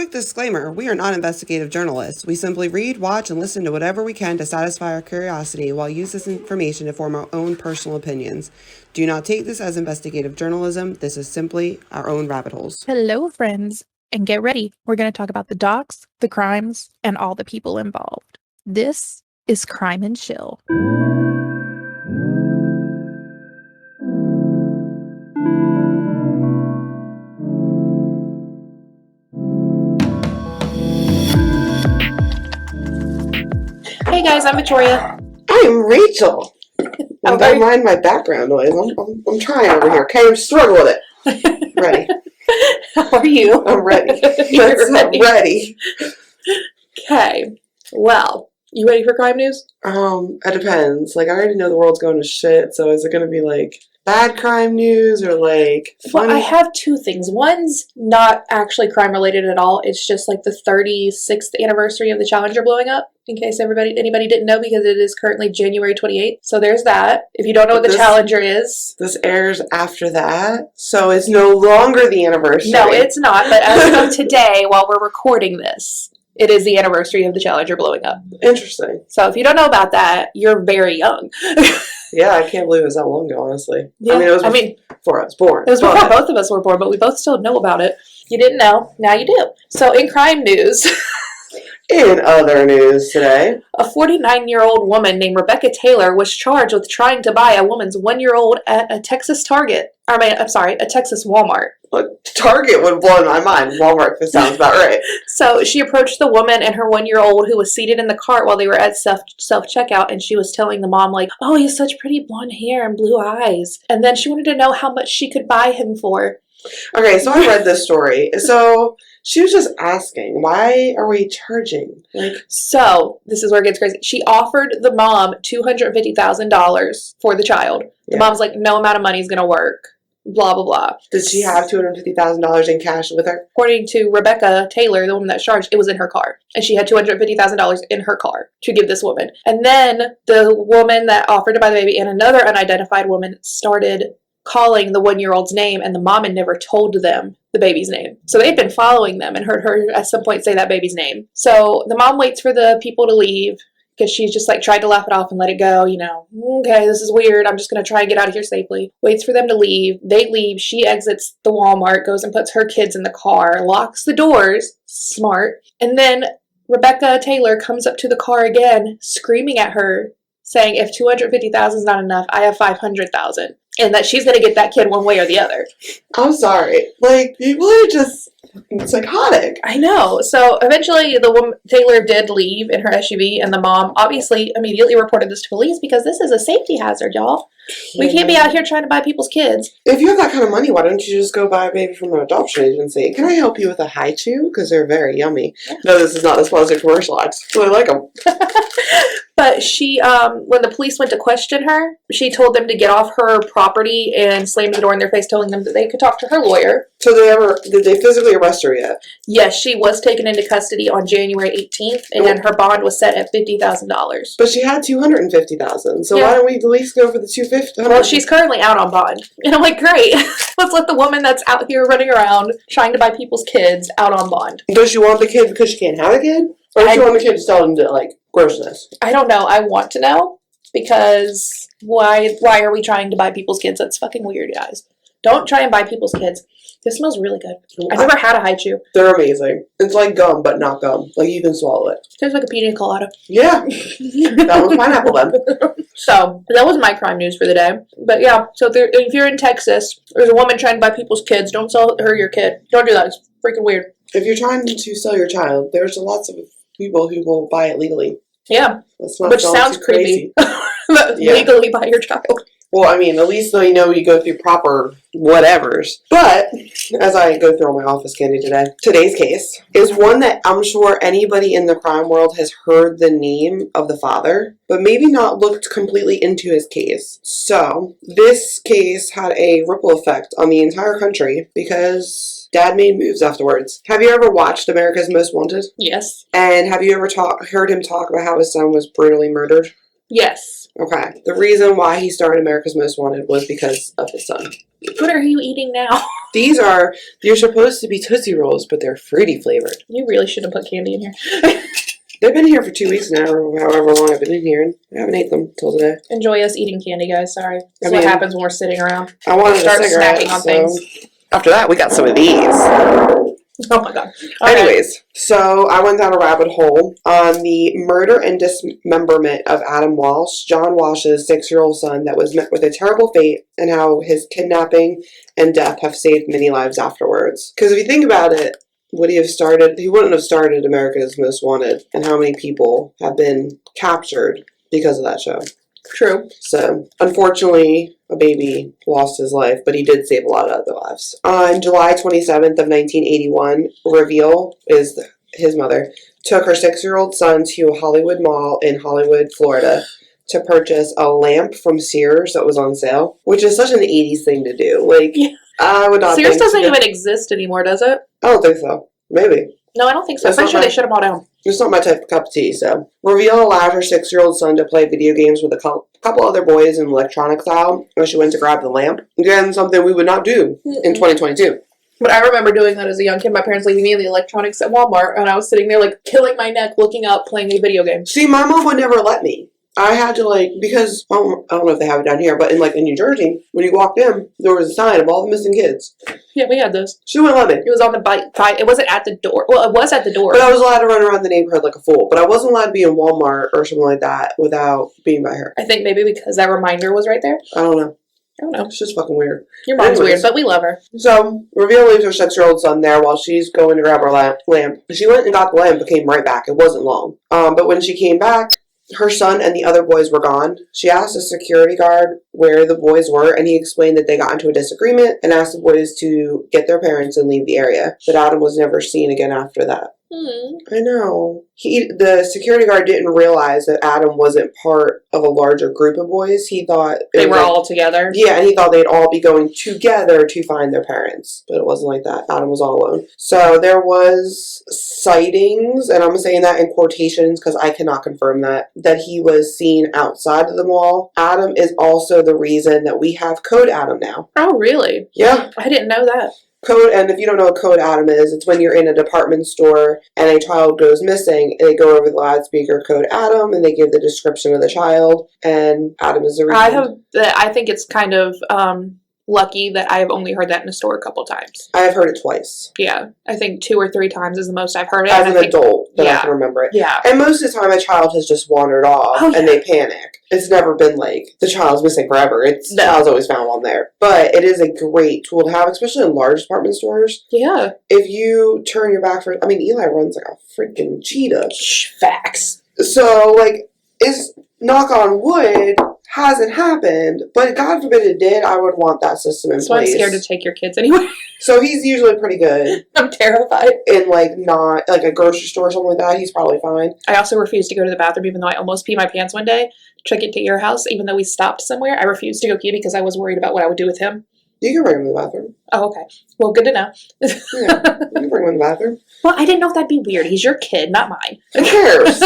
Quick disclaimer, we are not investigative journalists. We simply read, watch, and listen to whatever we can to satisfy our curiosity while use this information to form our own personal opinions. Do not take this as investigative journalism. This is simply our own rabbit holes. Hello, friends, and get ready. We're going to talk about the docs, the crimes, and all the people involved. This is Crime and Chill. Hey guys, I'm Victoria. I'm Rachel. Don't mind my background noise. I'm trying over here. Okay, I'm struggling with it. Ready. How are you? I'm ready. You're ready. Okay. Well, you ready for crime news? It depends. Like, I already know the world's going to shit, so is it going to be, like, bad crime news or, like, funny? Well, I have two things. One's not actually crime related at all. It's just, like, the 36th anniversary of the Challenger blowing up, in case anybody didn't know, because it is currently January 28th. So there's that. If you don't know what the Challenger is. This airs after that, so it's no longer the anniversary. No, it's not. But as of today, while we're recording this, it is the anniversary of the Challenger blowing up. Interesting. So if you don't know about that, you're very young. Yeah, I can't believe it was that long ago, honestly. Yeah, it was before I was born. It was before both of us were born, but we both still know about it. You didn't know, now you do. So in crime news... In other news today, a 49-year-old woman named Rebecca Taylor was charged with trying to buy a woman's 1-year-old at a Texas a Texas Walmart. Target would blow my mind. Walmart, this sounds about right. So she approached the woman and her 1-year-old who was seated in the cart while they were at self-checkout, and she was telling the mom, like, oh, he has such pretty blonde hair and blue eyes. And then she wanted to know how much she could buy him for. Okay, so I read this story. So she was just asking, why are we charging? So this is where it gets crazy. She offered the mom $250,000 for the child. The mom's like, no amount of money is going to work. Blah, blah, blah. Did she have $250,000 in cash with her? According to Rebecca Taylor, the woman that's charged, it was in her car. And she had $250,000 in her car to give this woman. And then the woman that offered to buy the baby and another unidentified woman started calling the 1-year-old's name, and the mom had never told them the baby's name. So they'd been following them and heard her at some point say that baby's name. So the mom waits for the people to leave because she's just like tried to laugh it off and let it go, you know, okay, this is weird. I'm just going to try and get out of here safely. Waits for them to leave. They leave. She exits the Walmart, goes and puts her kids in the car, locks the doors. Smart. And then Rebecca Taylor comes up to the car again, screaming at her, saying, if $250,000 is not enough, I have $500,000. And that she's going to get that kid one way or the other. I'm sorry. Like, people are just psychotic. I know. So eventually the woman, Taylor, did leave in her SUV, and the mom obviously immediately reported this to police because this is a safety hazard, y'all. We can't be out here trying to buy people's kids. If you have that kind of money, why don't you just go buy a baby from an adoption agency? Can I help you with a high chew? Because they're very yummy. Yeah. No, this is not a sponsored commercial. I just really like them. But she, when the police went to question her, she told them to get off her property and slammed the door in their face, telling them that they could talk to her lawyer. So did they physically arrest her yet? Yes, she was taken into custody on January 18th, and her bond was set at $50,000. But she had $250,000, so why don't we at least go for the $250,000? Well, she's currently out on bond. And I'm like, great. Let's let the woman that's out here running around trying to buy people's kids out on bond. Does she want the kid because she can't have a kid? Or does she want the kid to tell them to, like, grossness? I don't know. I want to know, because why are we trying to buy people's kids? That's fucking weird, guys. Don't try and buy people's kids. This smells really good. I never had a high chew. They're amazing. It's like gum, but not gum. Like, you can swallow it. Tastes like a pina colada. Yeah. That was pineapple then. So, that was my crime news for the day. But yeah, so if you're in Texas, there's a woman trying to buy people's kids. Don't sell her your kid. Don't do that. It's freaking weird. If you're trying to sell your child, there's lots of people who will buy it legally. Yeah. Which sounds creepy. Legally buy your child. Well, I mean, at least though you know you go through proper whatevers. But, as I go through all my office candy today, today's case is one that I'm sure anybody in the crime world has heard the name of the father, but maybe not looked completely into his case. So, this case had a ripple effect on the entire country because Dad made moves afterwards. Have you ever watched America's Most Wanted? Yes. And have you ever heard him talk about how his son was brutally murdered? Yes. Okay. The reason why he started America's Most Wanted was because of his son. What are you eating now? They're supposed to be Tootsie Rolls, but they're fruity flavored. You really shouldn't put candy in here. They've been here for 2 weeks now, or however long I've been in here, and I haven't ate them till today. Enjoy us eating candy, guys. Sorry. That's what happens when we're sitting around. I wanted Start a cigarette, snacking on so things. after that, we got some of these. Oh my god. Okay. Anyways, so I went down a rabbit hole on the murder and dismemberment of Adam Walsh, John Walsh's 6-year-old son that was met with a terrible fate, and how his kidnapping and death have saved many lives afterwards. Because if you think about it, he wouldn't have started America's Most Wanted, and how many people have been captured because of that show. True. So, unfortunately, a baby lost his life, but he did save a lot of other lives. On July 27th of 1981, Reveal, is his mother, took her 6-year-old son to a Hollywood mall in Hollywood, Florida, to purchase a lamp from Sears that was on sale, which is such an 80s thing to do. Like, yeah. I would not Sears think doesn't even exist anymore, does it? I don't think so. Maybe. No, I don't think so. I'm pretty sure they shut them all down. It's not my type of cup of tea, so. Reveal allowed her 6-year-old son to play video games with a couple other boys in electronics aisle when she went to grab the lamp. Again, something we would not do in 2022. But I remember doing that as a young kid. My parents leaving me in the electronics at Walmart, and I was sitting there, like, killing my neck, looking up, playing a video game. See, my mom would never let me. I had to, like, because, I don't know if they have it down here, but in New Jersey, when you walked in, there was a sign of all the missing kids. Yeah, we had those. She wouldn't let me. It was on the bike. It wasn't at the door. Well, it was at the door. But I was allowed to run around the neighborhood like a fool. But I wasn't allowed to be in Walmart or something like that without being by her. I think maybe because that reminder was right there. I don't know. I don't know. It's just fucking weird. Your mom's weird, but we love her. So, Reveal leaves her 6-year-old son there while she's going to grab her lamp. She went and got the lamp and came right back. It wasn't long. But when she came back, her son and the other boys were gone. She asked a security guard where the boys were, and he explained that they got into a disagreement and asked the boys to get their parents and leave the area. But Adam was never seen again after that. I know. The security guard didn't realize that Adam wasn't part of a larger group of boys. He thought they were all together. Yeah, and he thought they'd all be going together to find their parents. But it wasn't like that. Adam was all alone. So there was sightings, and I'm saying that in quotations because I cannot confirm that he was seen outside of the mall. Adam is also the reason that we have Code Adam now. Oh, really? Yeah. I didn't know that. Code, and if you don't know what Code Adam is, it's when you're in a department store and a child goes missing, and they go over the loudspeaker, Code Adam, and they give the description of the child, and Adam is the reason. I think it's kind of lucky that I've only heard that in a store a couple times. I have heard it twice. Yeah, I think 2 or 3 times is the most I've heard it. As an adult, that I can remember it. Yeah. And most of the time, a child has just wandered off, and they panic. It's never been like, the child's missing forever. The child's always found while there. But it is a great tool to have, especially in large department stores. Yeah. If you turn your back for... I mean, Eli runs like a freaking cheetah. Facts. So, like, it's knock on wood... hasn't happened, but God forbid it did, I would want that system in place. So I'm scared to take your kids anywhere. So he's usually pretty good. I'm terrified. In not like a grocery store or something like that, he's probably fine. I also refuse to go to the bathroom even though I almost peed my pants one day. Took it to your house, even though we stopped somewhere. I refused to go pee because I was worried about what I would do with him. You can bring him to the bathroom. Oh, okay. Well, good to know. Yeah, you can bring him in the bathroom. Well, I didn't know if that'd be weird. He's your kid, not mine. Who cares?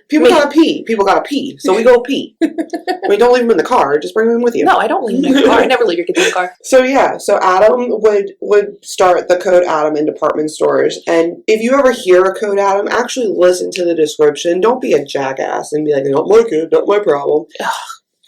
People gotta pee. People gotta pee. So we go pee. I mean, don't leave him in the car. Just bring him in with you. No, I don't leave him in the car. I never leave your kids in the car. So yeah, so Adam would start the Code Adam in department stores. And if you ever hear a Code Adam, actually listen to the description. Don't be a jackass and be like, not my kid, not my problem.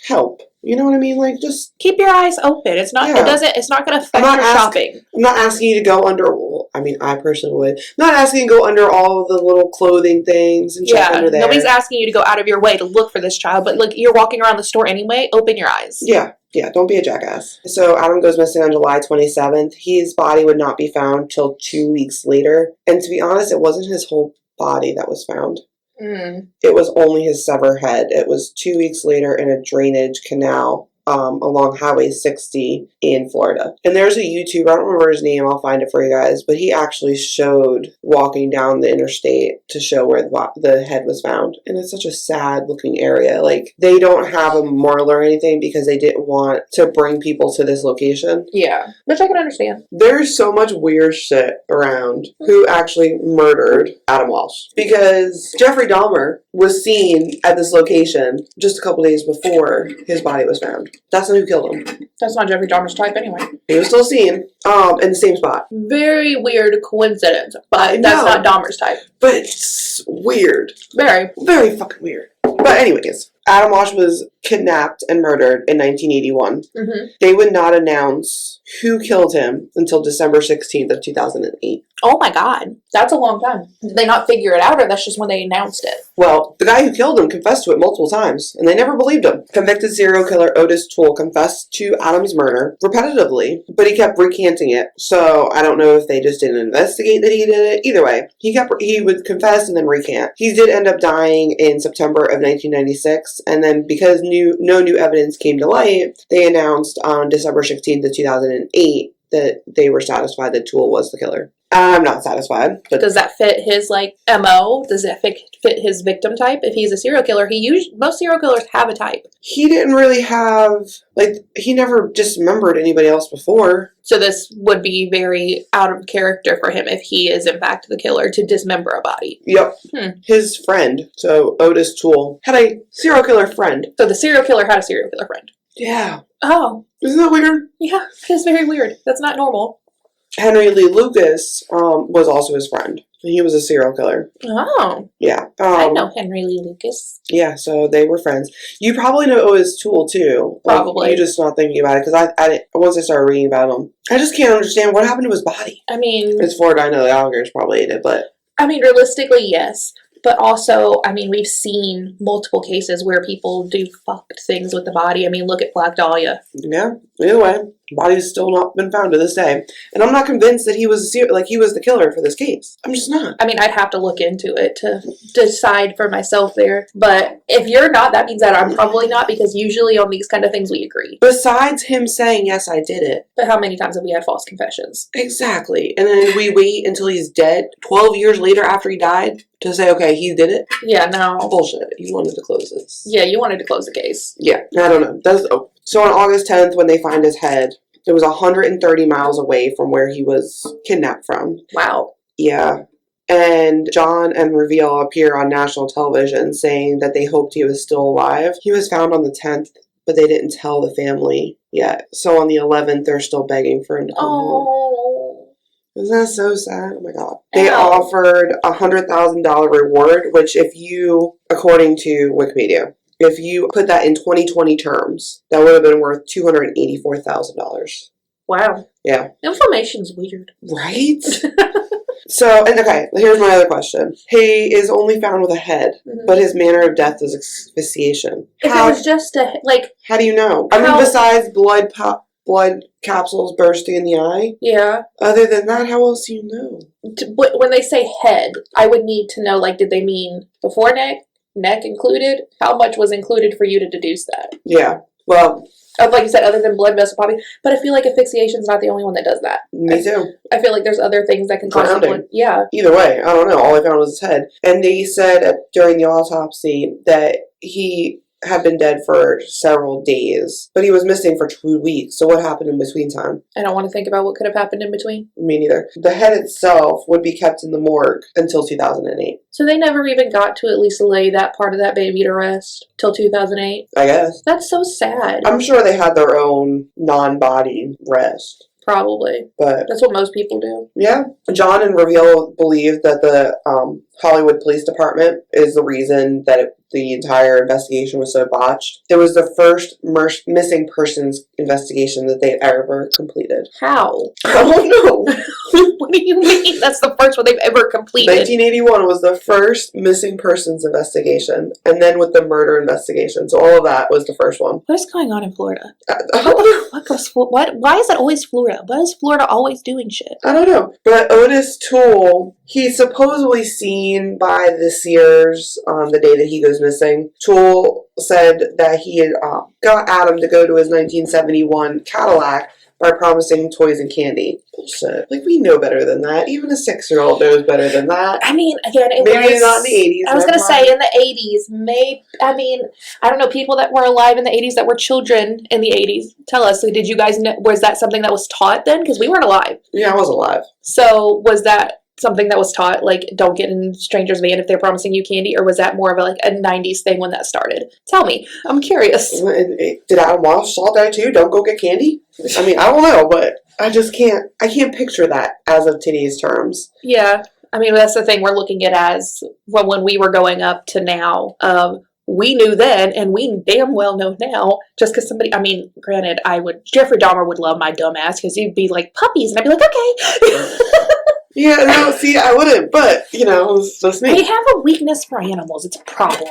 Help. You know what I mean? Like, just keep your eyes open. It's not. Yeah. It's not going to affect your shopping. I'm not asking you to go under. I mean, I personally would. I'm not asking you to go under all of the little clothing things and check under there. Nobody's asking you to go out of your way to look for this child. But like, you're walking around the store anyway. Open your eyes. Yeah. Don't be a jackass. So Adam goes missing on July 27th. His body would not be found till 2 weeks later. And to be honest, it wasn't his whole body that was found. It was only his severed head. It was 2 weeks later in a drainage canal along Highway 60 in Florida. And there's a YouTuber, I don't remember his name, I'll find it for you guys, but he actually showed walking down the interstate to show where the head was found. And it's such a sad looking area. Like, they don't have a memorial or anything because they didn't want to bring people to this location. Yeah, which I can understand. There's so much weird shit around who actually murdered Adam Walsh. Because Jeffrey Dahmer was seen at this location just a couple days before his body was found. That's not who killed him. That's not Jeffrey Dahmer's type anyway. He was still seen in the same spot. Very weird coincidence, but that's not Dahmer's type. But it's weird. Very. Very fucking weird. But anyways, Adam Walsh was kidnapped and murdered in 1981. Mm-hmm. They would not announce who killed him until December 16th of 2008. Oh my god. That's a long time. Did they not figure it out, or that's just when they announced it? Well, the guy who killed him confessed to it multiple times, and they never believed him. Convicted serial killer Otis Toole confessed to Adam's murder repetitively, but he kept recanting it. So I don't know if they just didn't investigate that he did it. Either way, he would confess and then recant. He did end up dying in September of 1996, and then because no new evidence came to light, they announced on December 16th of 2008 that they were satisfied that Toole was the killer. I'm not satisfied. But does that fit his MO? Does that fit his victim type? If he's a serial killer, most serial killers have a type. He didn't really have he never dismembered anybody else before. So this would be very out of character for him if he is in fact the killer to dismember a body. Yep. His friend, so Otis Toole, had a serial killer friend. So the serial killer had a serial killer friend. Yeah. Oh. Isn't that weird? Yeah, it's very weird. That's not normal. Henry Lee Lucas was also his friend. He was a serial killer. Oh. Yeah. I know Henry Lee Lucas. Yeah, so they were friends. You probably know Otis Toole, too. Probably. You're just not thinking about it, because once I started reading about him, I just can't understand what happened to his body. I mean... As far as I know, the alligators probably ate it, but... I mean, realistically, yes. But also, I mean, we've seen multiple cases where people do fucked things with the body. I mean, look at Black Dahlia. Yeah. Either way, body's still not been found to this day. And I'm not convinced that he was he was the killer for this case. I'm just not. I mean, I'd have to look into it to decide for myself there. But if you're not, that means that I'm probably not, because usually on these kind of things we agree. Besides him saying, yes, I did it. But how many times have we had false confessions? Exactly. And then we wait until he's dead, 12 years later after he died, to say, okay, he did it? Yeah, no. Bullshit. You wanted to close this. Yeah, you wanted to close the case. Yeah, I don't know. So on August 10th, when they find his head, it was 130 miles away from where he was kidnapped from. Wow. Yeah. And John and Reveal appear on national television saying that they hoped he was still alive. He was found on the 10th, but they didn't tell the family yet. So on the 11th, they're still begging for him to come home. Isn't that so sad? Oh my god. They offered a $100,000 reward, which according to Wikipedia, if you put that in 2020 terms, that would have been worth $284,000. Wow. Yeah. Information's weird. Right? So, and okay, here's my other question. He is only found with a head, but his manner of death is asphyxiation. If it was just how do you know? I mean, besides blood capsules bursting in the eye? Yeah. Other than that, how else do you know? When they say head, I would need to know, did they mean before neck included? How much was included for you to deduce that? Yeah. Well... like you said, other than blood vessel popping. But I feel like asphyxiation's not the only one that does that. Me too. I feel like there's other things that can cause blood. Yeah. Either way, I don't know. All I found was his head. And they said during the autopsy that he had been dead for several days, but he was missing for 2 weeks. So what happened in between time? I don't want to think about what could have happened in between. Me neither. The head itself would be kept in the morgue until 2008. So they never even got to at least lay that part of that baby to rest till 2008? I guess. That's so sad. I'm sure they had their own non-body rest. Probably. But that's what most people do. Yeah. John and Reveal believe that the Hollywood Police Department is the reason that the entire investigation was so botched. It was the first missing persons investigation that they've ever completed. How? I don't know. What do you mean? That's the first one they've ever completed. 1981 was the first missing persons investigation, and then with the murder investigation. So all of that was the first one. What is going on in Florida? Why is it always Florida? Why is Florida always doing shit? I don't know. But Otis Toole, he's supposedly seen by the Sears on the day that he goes missing. Toole said that he had got Adam to go to his 1971 Cadillac by promising toys and candy. Bullshit. We know better than that. Even a 6-year-old knows better than that. I mean, again, maybe not in the 80s. I was going to say in the 80s. I don't know, people that were alive in the 80s that were children in the 80s. Tell us, did you guys know, was that something that was taught then? Because we weren't alive. Yeah, I was alive. So was that something that was taught, like, don't get in strangers' van if they're promising you candy, or was that more of a 90s thing when that started? Tell me. I'm curious. Did Adam Walsh saw that too? Don't go get candy? I mean, I don't know, but I can't picture that as of today's terms. Yeah. I mean, that's the thing we're looking at as, well, when we were going up to now, we knew then, and we damn well know now, just because somebody, I mean, granted, Jeffrey Dahmer would love my dumb ass, because he'd be like, puppies, and I'd be like, okay. Yeah, no, see, I wouldn't, but, it's just me. We have a weakness for animals. It's a problem.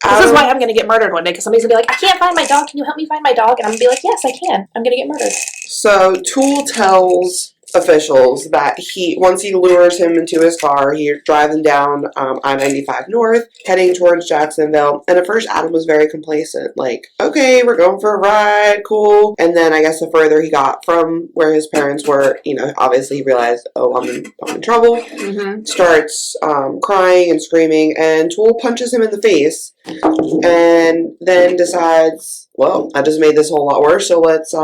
This is why I'm going to get murdered one day, because somebody's going to be like, I can't find my dog. Can you help me find my dog? And I'm going to be like, yes, I can. I'm going to get murdered. So, Toole tells officials that once he lures him into his car, he drives him down I-95 North, heading towards Jacksonville. And at first, Adam was very complacent. Like, okay, we're going for a ride, cool. And then I guess the further he got from where his parents were, obviously he realized, oh, I'm in trouble. Mm-hmm. Starts crying and screaming, and Toole punches him in the face, and then decides, well, I just made this whole lot worse, so let's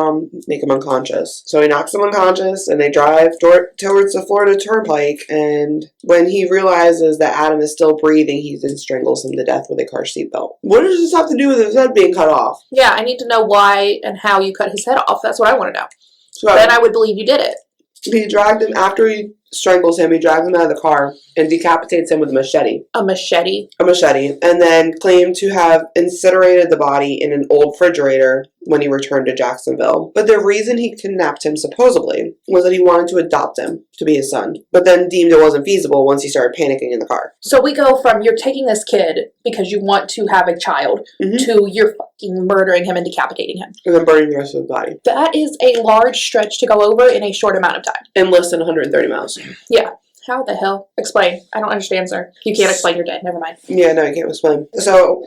make him unconscious. So he knocks him unconscious, and they drive towards the Florida Turnpike, and when he realizes that Adam is still breathing, he then strangles him to death with a car seat belt. What does this have to do with his head being cut off? Yeah, I need to know why and how you cut his head off. That's what I want to know. So then I would believe you did it. He dragged him, after he strangles him, he drags him out of the car and decapitates him with a machete. A machete? A machete. And then claimed to have incinerated the body in an old refrigerator when he returned to Jacksonville. But the reason he kidnapped him, supposedly, was that he wanted to adopt him to be his son. But then deemed it wasn't feasible once he started panicking in the car. So we go from you're taking this kid because you want to have a child to you're fucking murdering him and decapitating him. And then burning the rest of his body. That is a large stretch to go over in a short amount of time. In less than 130 miles. Yeah. How the hell? Explain. I don't understand, sir. You can't explain, you're dead. Never mind. Yeah, no, I can't explain. So,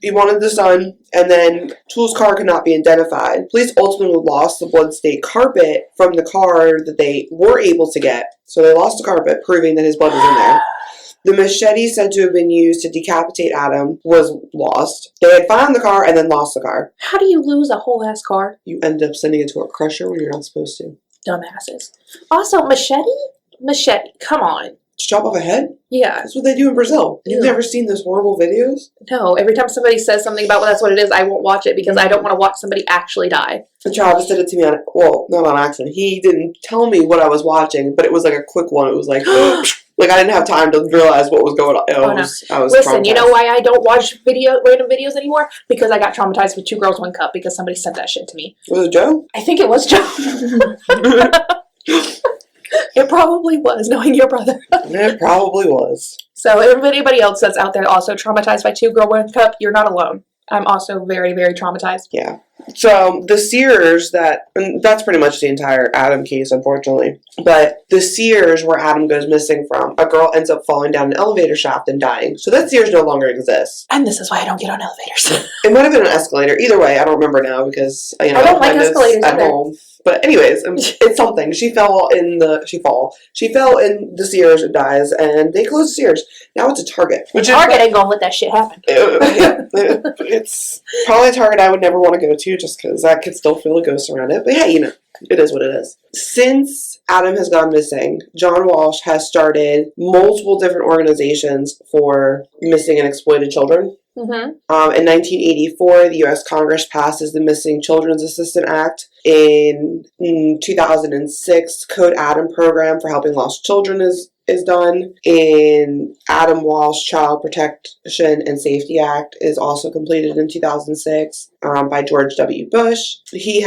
he wanted the son, and then Toole's car could not be identified. Police ultimately lost the blood-stained carpet from the car that they were able to get. So they lost the carpet, proving that his blood was in there. The machete said to have been used to decapitate Adam was lost. They had found the car and then lost the car. How do you lose a whole ass car? You end up sending it to a crusher when you're not supposed to. Dumbasses. Also, machete? Machete. Come on. Chop off a head? Yeah. That's what they do in Brazil. You've never seen those horrible videos? No. Every time somebody says something about that's what it is, I won't watch it because I don't want to watch somebody actually die. And Travis did it to me not on accident. He didn't tell me what I was watching, but it was like a quick one. It was like, like I didn't have time to realize what was going on. I was Listen, you know why I don't watch random videos anymore? Because I got traumatized with 2 Girls, 1 Cup because somebody sent that shit to me. Was it Joe? I think it was Joe. It probably was, knowing your brother. It probably was. So if anybody else that's out there also traumatized by 2 Girl, 1 Cup, you're not alone. I'm also very, very traumatized. Yeah. So the Sears that's pretty much the entire Adam case, unfortunately. But the Sears where Adam goes missing from, a girl ends up falling down an elevator shaft and dying. So that Sears no longer exists. And this is why I don't get on elevators. It might have been an escalator. Either way, I don't remember now because I don't like escalators at either. home. But anyways, it's something. She fell in the Sears and dies, and they closed Sears. Now it's a Target. Target ain't gonna let that shit happen. It's probably a Target I would never want to go to just because I could still feel a ghost around it. But hey, it is what it is. Since Adam has gone missing, John Walsh has started multiple different organizations for missing and exploited children. Mm-hmm. In 1984, the U.S. Congress passes the Missing Children's Assistance Act. In 2006, Code Adam program for helping lost children is done. In Adam Walsh Child Protection and Safety Act is also completed in 2006 by George W. Bush. He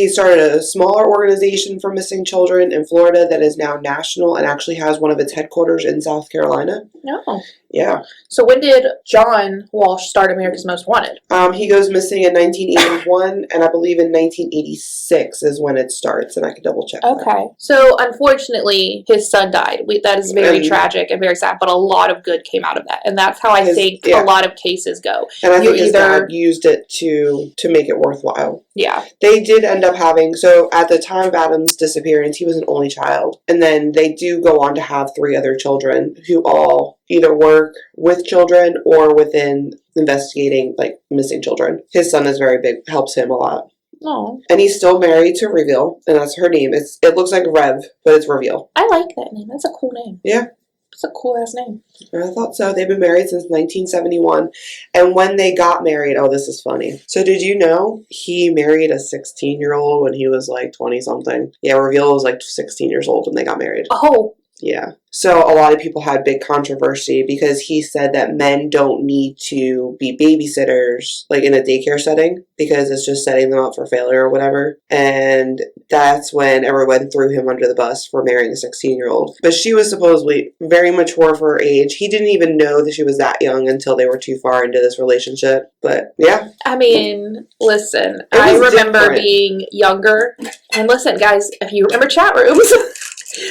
started a smaller organization for missing children in Florida that is now national and actually has one of its headquarters in South Carolina. No. Yeah. So when did John Walsh start America's Most Wanted? He goes missing in 1981, and I believe in 1986 is when it starts, and I can double check. Okay. That. So unfortunately, his son died. That is very tragic and very sad, but a lot of good came out of that, and that's how I think a lot of cases go. And I think his dad used it to make it worthwhile. Yeah. They did end up having, so at the time of Adam's disappearance, he was an only child, and then they do go on to have 3 other children who all either work with children or within investigating like missing children. His son is very big, helps him a lot. Oh. And he's still married to Reveal, and that's her name. It looks like Rev, but it's Reveal. I like that name. That's a cool name. Yeah. It's a cool ass name. I thought so. They've been married since 1971. And when they got married, oh, this is funny. So did you know he married a 16-year-old when he was like 20-something? Yeah, Reveal was like 16 years old when they got married. Oh. Yeah. So a lot of people had big controversy because he said that men don't need to be babysitters, like in a daycare setting, because it's just setting them up for failure or whatever. And that's when everyone threw him under the bus for marrying a 16-year-old. But she was supposedly very mature for her age. He didn't even know that she was that young until they were too far into this relationship. But yeah. I mean, listen, I remember being younger. And listen, guys, if you remember chat rooms,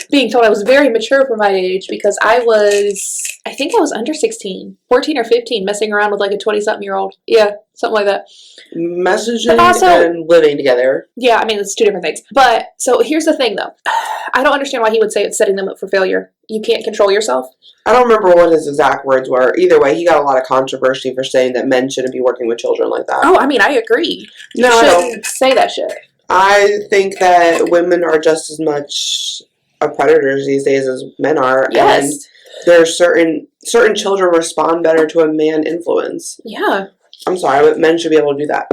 being told I was very mature for my age because I think I was under 16, 14 or 15, messing around with like a 20-something-year-old. Yeah, something like that. Messaging and living together. Yeah, I mean, it's two different things. But, so here's the thing, though. I don't understand why he would say it's setting them up for failure. You can't control yourself. I don't remember what his exact words were. Either way, he got a lot of controversy for saying that men shouldn't be working with children like that. Oh, I mean, I agree. No, you shouldn't say that shit. I think that women are just as much predators these days as men are. Yes. And there's certain children respond better to a man influence. Yeah. I'm sorry, but men should be able to do that.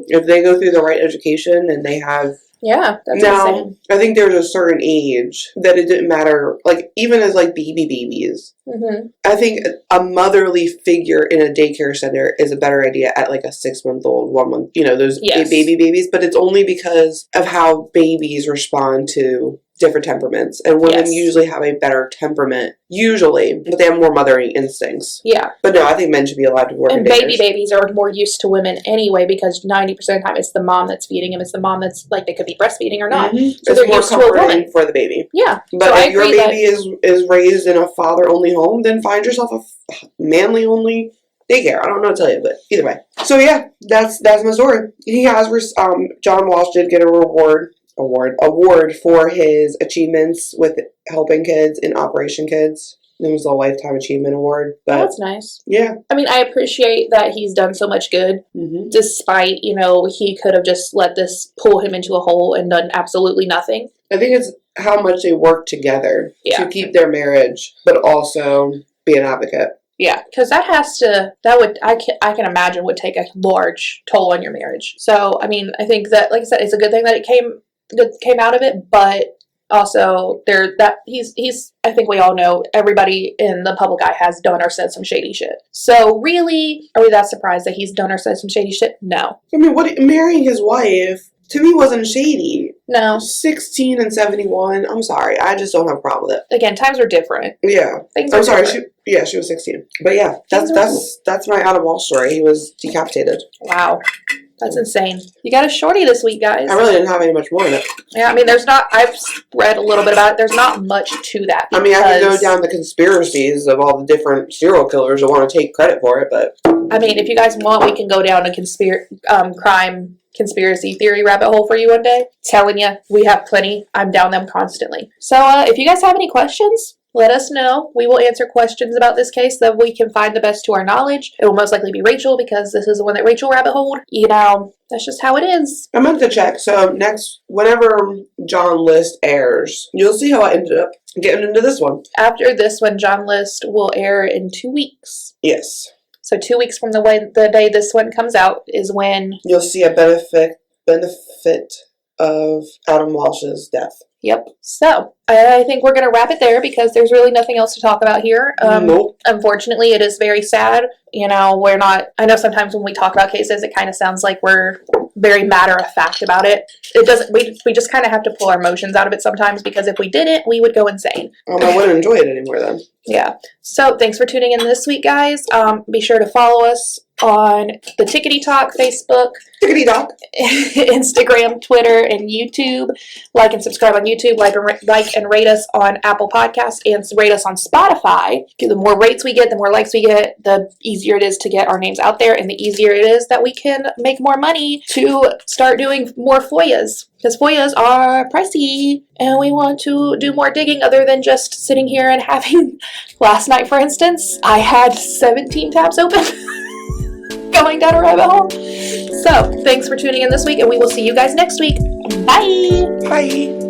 If they go through the right education and they have... Yeah, that's now, insane. I think there's a certain age that it didn't matter, like, even as, like, babies. Mm-hmm. I think a motherly figure in a daycare center is a better idea at, like, a 6-month-old, 1 month, those babies. But it's only because of how babies respond to different temperaments. And women usually have a better temperament, but they have more mothering instincts. Yeah. But no, I think men should be allowed to work and in daycares. babies are more used to women anyway because 90% of the time it's the mom that's feeding them. It's the mom that's, like, they could be breastfeeding or not. Mm-hmm. So it's they're more used to a woman. comforting for the baby. Yeah. But so if your baby is raised in a father-only home, then find yourself a manly-only daycare. I don't know what to tell you, but either way. So yeah, that's my story. He has John Walsh did get a award for his achievements with helping kids in Operation Kids. It was a Lifetime Achievement Award. But that's nice. Yeah. I mean, I appreciate that he's done so much good, despite, he could have just let this pull him into a hole and done absolutely nothing. I think it's how much they work together to keep their marriage, but also be an advocate. Yeah, because I can imagine would take a large toll on your marriage. So, I mean, I think that, like I said, it's a good thing that it came out of it, but also I think we all know everybody in the public eye has done or said some shady shit. So really, are we that surprised that he's done or said some shady shit? No. I mean, marrying his wife to me wasn't shady. No. 16 and 71. I'm sorry. I just don't have a problem with it. Again, times were different. Yeah. I'm sorry. She was 16. But yeah, that's my Adam Walsh story. He was decapitated. Wow. That's insane. You got a shorty this week, guys. I really didn't have any much more in it. Yeah, I mean, I've read a little bit about it. There's not much to that. I mean, I can go down the conspiracies of all the different serial killers that want to take credit for it, but... I mean, if you guys want, we can go down a crime conspiracy theory rabbit hole for you one day. Telling you, we have plenty. I'm down them constantly. So, if you guys have any questions, let us know. We will answer questions about this case that we can find the best to our knowledge. It will most likely be Rachel because this is the one that Rachel rabbit holed. That's just how it is. I meant to check. So whenever John List airs, you'll see how I ended up getting into this one. After this one, John List will air in 2 weeks. Yes. So 2 weeks from the day this one comes out is when you'll see a benefit of Adam Walsh's death. Yep. So, I think we're going to wrap it there because there's really nothing else to talk about here. Nope. Unfortunately, it is very sad. I know sometimes when we talk about cases, it kind of sounds like we're very matter-of-fact about it. It doesn't, we just kind of have to pull our emotions out of it sometimes because if we didn't, we would go insane. I wouldn't enjoy it anymore then. Yeah. So, thanks for tuning in this week, guys. Be sure to follow us on the Tickety Talk Facebook, Tickety Talk, Instagram, Twitter, and YouTube. Like and subscribe on YouTube. Like and rate us on Apple Podcasts and rate us on Spotify. The more rates we get, the more likes we get, the easier it is to get our names out there, and the easier it is that we can make more money to start doing more FOIAs. Because FOIAs are pricey, and we want to do more digging other than just sitting here and having... Last night, for instance, I had 17 tabs open going down a rabbit hole. So, thanks for tuning in this week, and we will see you guys next week. Bye! Bye.